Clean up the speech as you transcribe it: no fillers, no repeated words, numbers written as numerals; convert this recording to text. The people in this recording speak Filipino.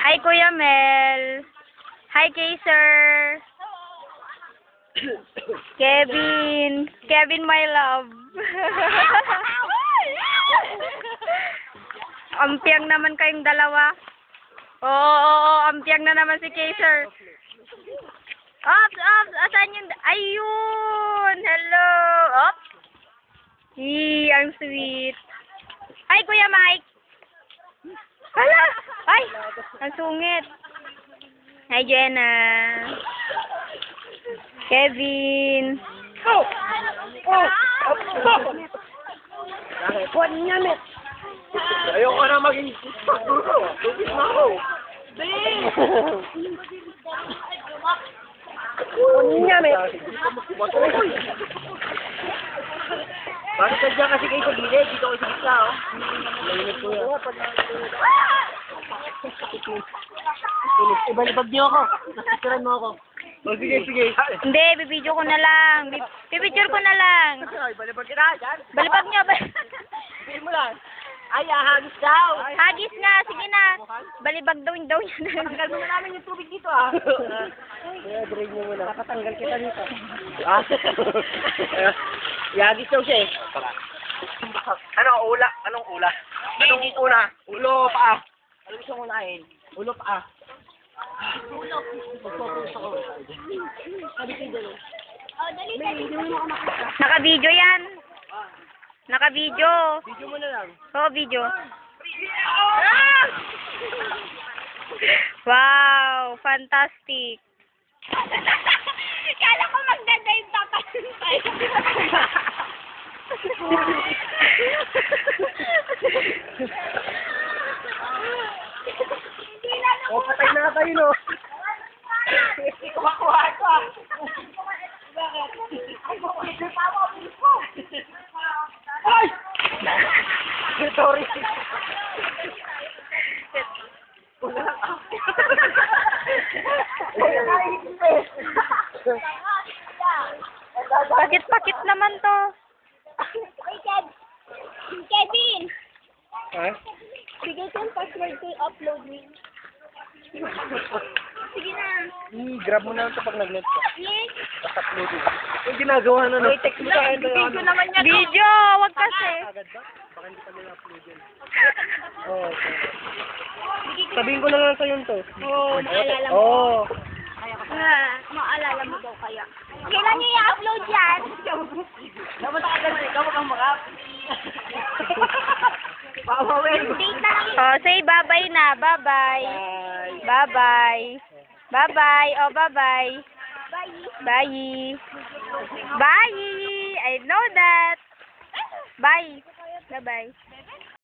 Hi, Kuya Mel. Hi, Kaiser. Kevin. Kevin, my love. Ampiang naman kayong dalawa. Oo, ampiang na naman si Kaiser. Ops. Asan yung... Ayun! Hello! Ops! Ang sweet. Hi, Kuya Mike. Hala! Ay! Ang sungit. Hi, Jenna. Kevin. Buwan niya, met. Ayoko na maging pagdulo. Lupit na ako. Buwan niya, met. Bakit ka dyan kasi kayo sa gilid? Dito ako sa gitna, oh. Malimit ko yan. Ibalibag niyo ako. Nasitiran mo ako. Oh, sige. Hindi, bibidyo ko na lang. Bibidyo ko na lang. Ibalibag kita, dyan. Balibag niyo ba? Sige mo lang. Ay, hagis daw. Hagis nga, sige na. Balibag daw niya. Tanggal mo na namin yung tubig dito, ah. Kaya, drain mo muna. Nakatanggal kita dito. Ah? Ihagis daw siya, eh. Anong ula? Anong una? Ulo, paa. Ano gusto mo unahin? Ulo, paa. Naka-video yan. Naka-video. Video mo na lang. Oo, video. Wow, fantastic. Kala ko magdadive pa tayo. O, patay na tayo, no? Kuha ko, ah. Bakit? Ay! Sorry. Pakit-pakit naman to. Kevin, Ha? bigay ko yung password ko upload mo. Sige na. Grab mo na ito pag nag-net ka. Yes. Upload mo. Yung ginagawa na, no? Text mo sa akin. Video naman yan. Video, wag kasi. Agad ba? Baka hindi kami na-upload yun. Oo. Sabihin ko na lang sa'yo to. Oo, maalala mo. Oo. Maalala mo daw kaya. Kailan niyo i-upload yan? Dapat nakagano, ikaw kang makap. Pawawin. Date na lang yun. Oh, say bye-bye na. Bye-bye. Bye-bye. Bye-bye. Oh, bye-bye. Bye. Bye. Bye. I know that. Bye. Bye-bye.